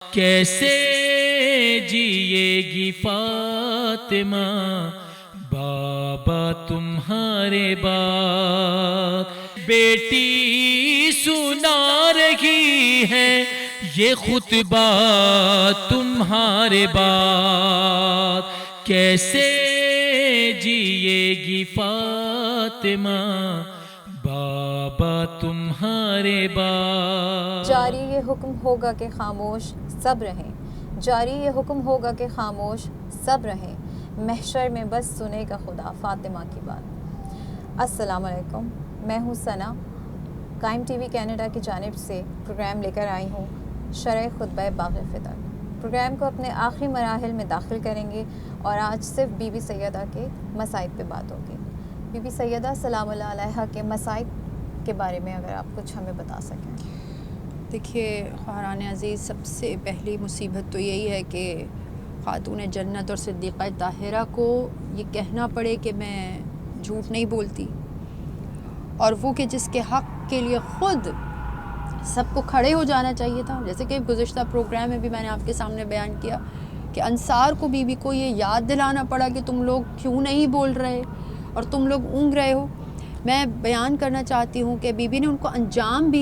کیسے جیے گی فاطمہ بابا تمہارے بعد، بیٹی سنا رہی ہے یہ خطبہ تمہارے بعد، کیسے جیے گی فاطمہ بابا تمہارے بعد۔ جاری یہ حکم ہوگا کہ خاموش سب رہیں، جاری یہ حکم ہوگا کہ خاموش سب رہیں، محشر میں بس سنے گا خدا فاطمہ کی بات۔ السلام علیکم، میں ہوں ثنا، قائم ٹی وی کینیڈا کی جانب سے پروگرام لے کر آئی ہوں شرح خطبہ باغ فدا۔ پروگرام کو اپنے آخری مراحل میں داخل کریں گے اور آج صرف بی بی سیدہ کے مصائب پہ بات ہوگی۔ بی بی سیدہ سلام اللہ علیہا کے مصائب کے بارے میں اگر آپ کچھ ہمیں بتا سکیں۔ دیکھیے خواہران عزیز، سب سے پہلی مصیبت تو یہی ہے کہ خاتون جنت اور صدیقہ طاہرہ کو یہ کہنا پڑے کہ میں جھوٹ نہیں بولتی، اور وہ کہ جس کے حق کے لیے خود سب کو کھڑے ہو جانا چاہیے تھا، جیسے کہ گزشتہ پروگرام میں بھی میں نے آپ کے سامنے بیان کیا کہ انصار کو بی بی کو یہ یاد دلانا پڑا کہ تم لوگ کیوں نہیں بول رہے اور تم لوگ اونگ رہے ہو۔ میں بیان کرنا چاہتی ہوں کہ بی بی نے ان کو انجام بھی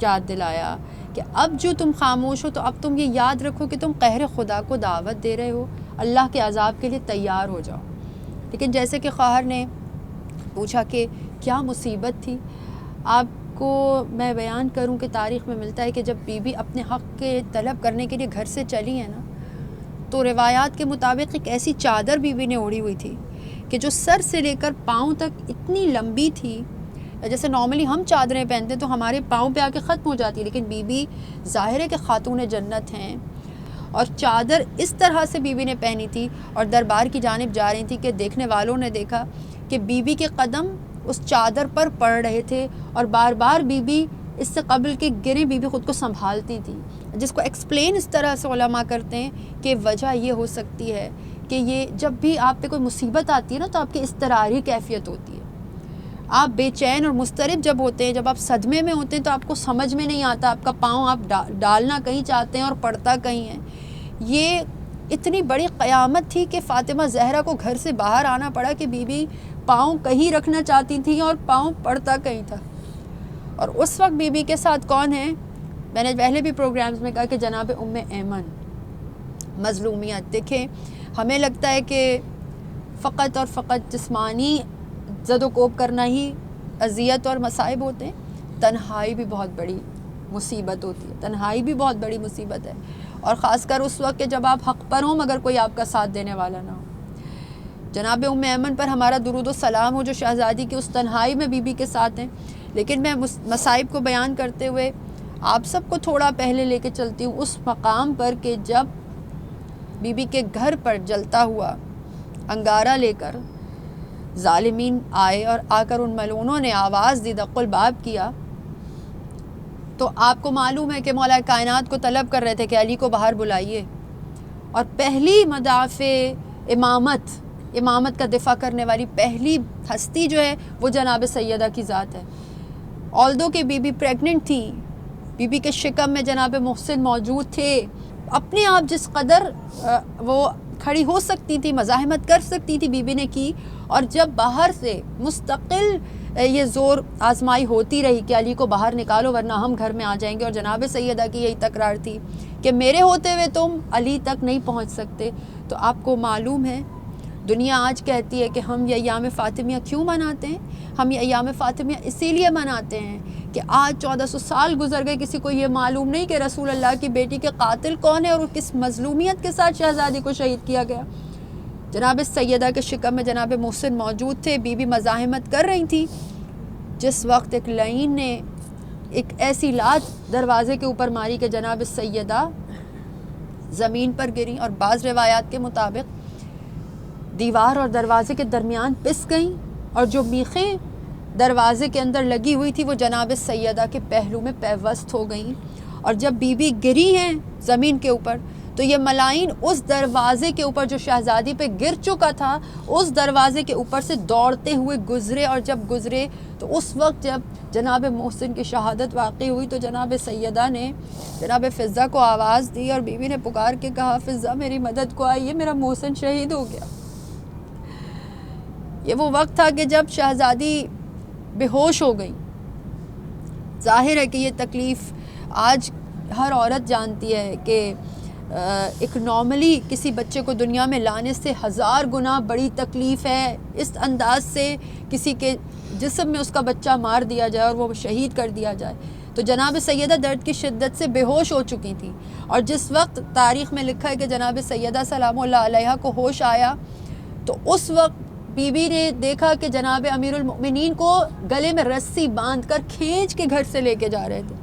یاد دلایا کہ اب جو تم خاموش ہو تو اب تم یہ یاد رکھو کہ تم قہر خدا کو دعوت دے رہے ہو، اللہ کے عذاب کے لیے تیار ہو جاؤ۔ لیکن جیسے کہ خواہر نے پوچھا کہ کیا مصیبت تھی، آپ کو میں بیان کروں کہ تاریخ میں ملتا ہے کہ جب بی بی اپنے حق کے طلب کرنے کے لیے گھر سے چلی ہے نا، تو روایات کے مطابق ایک ایسی چادر بی بی نے اوڑھی ہوئی تھی کہ جو سر سے لے کر پاؤں تک اتنی لمبی تھی، جیسے نارملی ہم چادریں پہنتے تو ہمارے پاؤں پہ آ کے ختم ہو جاتی، لیکن بی بی ظاہر ہے کہ خاتون جنت ہیں، اور چادر اس طرح سے بی بی نے پہنی تھی اور دربار کی جانب جا رہی تھی کہ دیکھنے والوں نے دیکھا کہ بی بی کے قدم اس چادر پر پڑ رہے تھے، اور بار بار بی بی اس سے قبل کہ گریں بی بی خود کو سنبھالتی تھی، جس کو ایکسپلین اس طرح سے علماء کرتے ہیں کہ وجہ یہ ہو سکتی ہے کہ یہ جب بھی آپ پہ کوئی مصیبت آتی ہے نا تو آپ کی اضطراری کیفیت ہوتی ہے، آپ بے چین اور مضطرب جب ہوتے ہیں، جب آپ صدمے میں ہوتے ہیں تو آپ کو سمجھ میں نہیں آتا، آپ کا پاؤں آپ ڈالنا کہیں چاہتے ہیں اور پڑتا کہیں ہے۔ یہ اتنی بڑی قیامت تھی کہ فاطمہ زہرا کو گھر سے باہر آنا پڑا کہ بی بی پاؤں کہیں رکھنا چاہتی تھیں اور پاؤں پڑتا کہیں تھا۔ اور اس وقت بی بی کے ساتھ کون ہے؟ میں نے پہلے بھی پروگرامز میں کہا کہ جناب ام ایمن، مظلومیت۔ دیکھیں ہمیں لگتا ہے کہ فقط اور فقط جسمانی زد و کوب کرنا ہی اذیت اور مصائب ہوتے ہیں، تنہائی بھی بہت بڑی مصیبت ہوتی ہے، تنہائی بھی بہت بڑی مصیبت ہے، اور خاص کر اس وقت کہ جب آپ حق پر ہوں مگر کوئی آپ کا ساتھ دینے والا نہ ہو۔ جناب ام ایمن پر ہمارا درود و سلام ہو جو شہزادی کی اس تنہائی میں بی بی کے ساتھ ہیں۔ لیکن میں مصائب کو بیان کرتے ہوئے آپ سب کو تھوڑا پہلے لے کے چلتی ہوں اس مقام پر کہ جب بی بی کے گھر پر جلتا ہوا انگارہ لے کر ظالمین آئے اور آ کر ان ملعونوں نے آواز دی، دق الباب کیا، تو آپ کو معلوم ہے کہ مولا کائنات کو طلب کر رہے تھے کہ علی کو باہر بلائیے، اور پہلی مدافع امامت کا دفاع کرنے والی پہلی ہستی جو ہے وہ جناب سیدہ کی ذات ہے۔ آلدو کہ بی بی پریگننٹ تھی، بی بی کے شکم میں جناب محسن موجود تھے، اپنے آپ جس قدر وہ کھڑی ہو سکتی تھی، مزاحمت کر سکتی تھی بی بی نے کی، اور جب باہر سے مستقل یہ زور آزمائی ہوتی رہی کہ علی کو باہر نکالو ورنہ ہم گھر میں آ جائیں گے، اور جناب سیدہ کی یہی تکرار تھی کہ میرے ہوتے ہوئے تم علی تک نہیں پہنچ سکتے۔ تو آپ کو معلوم ہے دنیا آج کہتی ہے کہ ہم یہ ایام فاطمیہ کیوں مناتے ہیں؟ ہم یہ ایام فاطمیہ اسی لیے مناتے ہیں کہ آج 1400 سال گزر گئے، کسی کو یہ معلوم نہیں کہ رسول اللہ کی بیٹی کے قاتل کون ہے اور کس مظلومیت کے ساتھ شہزادی کو شہید کیا گیا۔ جناب سیدہ کے شکم میں جناب محسن موجود تھے، بی بی مزاحمت کر رہی تھی، جس وقت ایک لعین نے ایک ایسی لات دروازے کے اوپر ماری کہ جناب سیدہ زمین پر گریں، اور بعض روایات کے مطابق دیوار اور دروازے کے درمیان پس گئیں، اور جو میخیں دروازے کے اندر لگی ہوئی تھی وہ جناب سیدہ کے پہلو میں پیوست ہو گئیں، اور جب بی بی گری ہیں زمین کے اوپر تو یہ ملائن اس دروازے کے اوپر جو شہزادی پہ گر چکا تھا اس دروازے کے اوپر سے دوڑتے ہوئے گزرے، اور جب گزرے تو اس وقت جب جناب محسن کی شہادت واقع ہوئی تو جناب سیدہ نے جناب فضہ کو آواز دی، اور بیوی نے پکار کے کہا فضہ میری مدد کو آئیے، میرا محسن شہید ہو گیا۔ یہ وہ وقت تھا کہ جب شہزادی بے ہوش ہو گئی۔ ظاہر ہے کہ یہ تکلیف آج ہر عورت جانتی ہے کہ ایک نارملی کسی بچے کو دنیا میں لانے سے 1000 گنا بڑی تکلیف ہے اس انداز سے کسی کے جسم میں اس کا بچہ مار دیا جائے اور وہ شہید کر دیا جائے۔ تو جناب سیدہ درد کی شدت سے بے ہوش ہو چکی تھی، اور جس وقت تاریخ میں لکھا ہے کہ جناب سیدہ سلام اللہ علیہا کو ہوش آیا تو اس وقت بی بی نے دیکھا کہ جناب امیر المؤمنین کو گلے میں رسی باندھ کر کھینچ کے گھر سے لے کے جا رہے تھے،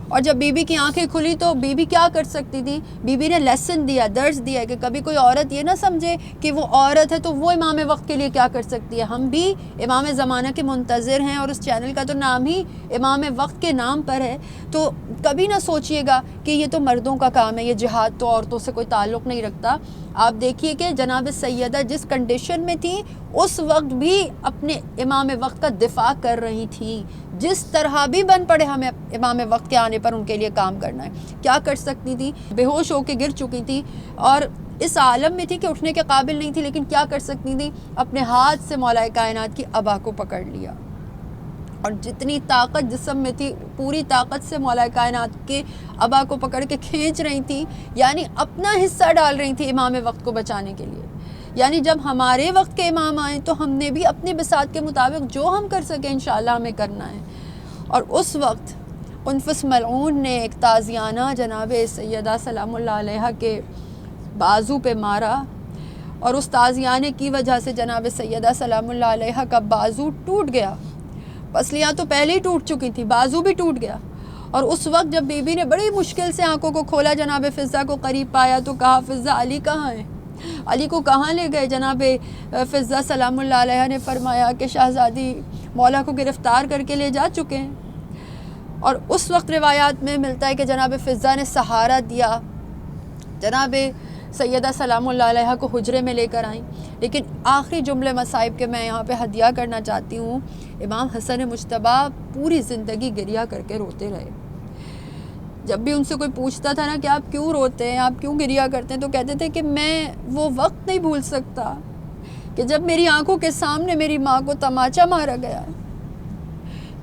اور جب بی بی کی آنکھیں کھلی تو بی بی کیا کر سکتی تھی؟ بی بی نے لیسن دیا، درس دیا کہ کبھی کوئی عورت یہ نہ سمجھے کہ وہ عورت ہے تو وہ امام وقت کے لیے کیا کر سکتی ہے۔ ہم بھی امام زمانہ کے منتظر ہیں، اور اس چینل کا تو نام ہی امام وقت کے نام پر ہے، تو کبھی نہ سوچئے گا کہ یہ تو مردوں کا کام ہے، یہ جہاد تو عورتوں سے کوئی تعلق نہیں رکھتا۔ آپ دیکھیے کہ جناب سیدہ جس کنڈیشن میں تھی اس وقت بھی اپنے امام وقت کا دفاع کر رہی تھی، جس طرح بھی بن پڑے ہمیں امام وقت کے آنے پر ان کے لیے کام کرنا ہے۔ کیا کر سکتی تھی؟ بے ہوش ہو کے گر چکی تھی اور اس عالم میں تھی کہ اٹھنے کے قابل نہیں تھی، لیکن کیا کر سکتی تھی؟ اپنے ہاتھ سے مولا کائنات کی ابا کو پکڑ لیا، اور جتنی طاقت جسم میں تھی پوری طاقت سے مولا کائنات کے ابا کو پکڑ کے کھینچ رہی تھی، یعنی اپنا حصہ ڈال رہی تھی امام وقت کو بچانے کے لیے۔ یعنی جب ہمارے وقت کے امام آئیں تو ہم نے بھی اپنی بساط کے مطابق جو ہم کر سکیں انشاءاللہ ہمیں کرنا ہے۔ اور اس وقت قنفس ملعون نے ایک تازیانہ جناب سیدہ سلام اللہ علیہا کے بازو پہ مارا، اور اس تازیانے کی وجہ سے جناب سیدہ سلام اللہ علیہا کا بازو ٹوٹ گیا۔ پسلیاں تو پہلے ہی ٹوٹ چکی تھی، بازو بھی ٹوٹ گیا۔ اور اس وقت جب بی بی نے بڑی مشکل سے آنکھوں کو کھولا، جناب فضہ کو قریب پایا تو کہا فضہ علی کہاں ہے؟ علی کو کہاں لے گئے؟ جناب فضہ سلام اللہ علیہ نے فرمایا کہ شہزادی مولا کو گرفتار کر کے لے جا چکے ہیں۔ اور اس وقت روایات میں ملتا ہے کہ جناب فضہ نے سہارا دیا، جناب سیدہ سلام اللہ علیہ کو حجرے میں لے کر آئیں۔ لیکن آخری جملے مصائب کے میں یہاں پہ ہدیہ کرنا چاہتی ہوں، امام حسن مجتبی پوری زندگی گریہ کر کے روتے رہے۔ جب بھی ان سے کوئی پوچھتا تھا نا کہ آپ کیوں روتے ہیں، آپ کیوں گریہ کرتے ہیں، تو کہتے تھے کہ میں وہ وقت نہیں بھول سکتا کہ جب میری آنکھوں کے سامنے میری ماں کو تماچا مارا گیا،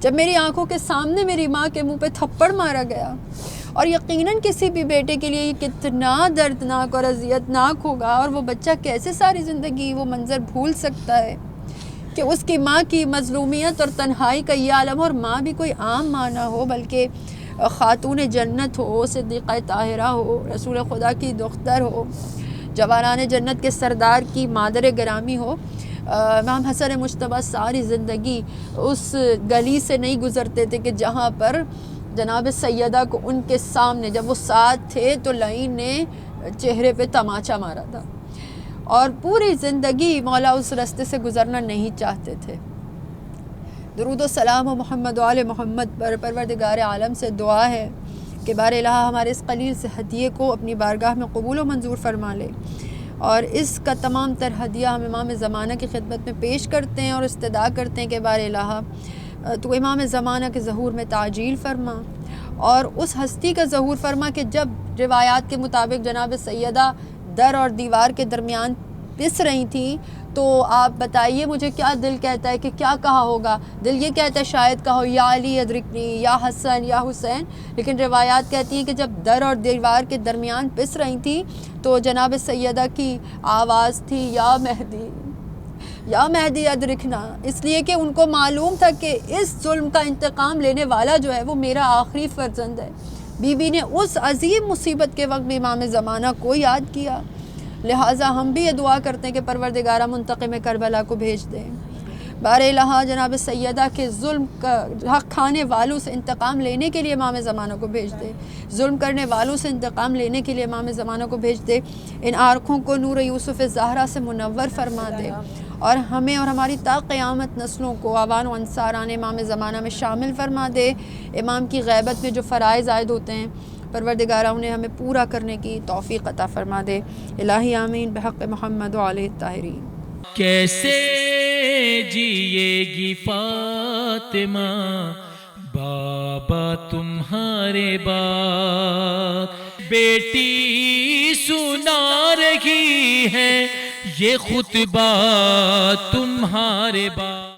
جب میری آنکھوں کے سامنے میری ماں کے منہ پہ تھپڑ مارا گیا۔ اور یقیناً کسی بھی بیٹے کے لیے یہ کتنا دردناک اور اذیتناک ہوگا، اور وہ بچہ کیسے ساری زندگی وہ منظر بھول سکتا ہے کہ اس کی ماں کی مظلومیت اور تنہائی کا یہ عالم، اور ماں بھی کوئی عام ماں نہ ہو بلکہ خاتون جنت ہو، صدیقہ طاہرہ ہو، رسول خدا کی دختر ہو، جوانان جنت کے سردار کی مادر گرامی ہو۔ امام حسن مجتبی ساری زندگی اس گلی سے نہیں گزرتے تھے کہ جہاں پر جناب سیدہ کو ان کے سامنے جب وہ ساتھ تھے تو لعین نے چہرے پہ تماچا مارا تھا، اور پوری زندگی مولا اس راستے سے گزرنا نہیں چاہتے تھے۔ درود و سلام و محمد و آل محمد پر پروردگار عالم سے دعا ہے کہ بار الہ ہمارے اس قلیل سے ہدیے کو اپنی بارگاہ میں قبول و منظور فرما لے، اور اس کا تمام تر ہدیہ ہم امام زمانہ کی خدمت میں پیش کرتے ہیں اور استدعا کرتے ہیں کہ بار الہ تو امام زمانہ کے ظہور میں تعجیل فرما، اور اس ہستی کا ظہور فرما کہ جب روایات کے مطابق جناب سیدہ در اور دیوار کے درمیان پس رہی تھیں تو آپ بتائیے مجھے کیا دل کہتا ہے کہ کیا کہا ہوگا؟ دل یہ کہتا ہے شاید کہو یا علی ادرکنی، یا حسن، یا حسین، لیکن روایات کہتی ہیں کہ جب در اور دیوار کے درمیان پس رہی تھیں تو جناب سیدہ کی آواز تھی یا مہدی، یا مہدی ادرکنا، اس لیے کہ ان کو معلوم تھا کہ اس ظلم کا انتقام لینے والا جو ہے وہ میرا آخری فرزند ہے۔ بی بی نے اس عظیم مصیبت کے وقت بھی امام زمانہ کو یاد کیا، لہٰذا ہم بھی یہ دعا کرتے ہیں کہ پروردگارہ منتقم کربلا کو بھیج دیں، بار الہ جناب سیدہ کے ظلم کا حق کھانے والوں سے انتقام لینے کے لیے امام زمانہ کو بھیج دے، ظلم کرنے والوں سے انتقام لینے کے لیے امام زمانہ کو بھیج دے، ان آنکھوں کو نور یوسف زہرا سے منور فرما دے، اور ہمیں اور ہماری تا قیامت نسلوں کو آوان و انصاران امام زمانہ میں شامل فرما دے۔ امام کی غیبت میں جو فرائض عائد ہوتے ہیں پروردگارہ انہیں ہمیں پورا کرنے کی توفیق عطا فرما دے. الہی آمین بحق محمد و علیہ الطاہرین. کیسے جیے گی فاطمہ بابا تمہارے بعد، بیٹی سنا رہی ہے یہ خطبہ تمہارے بعد.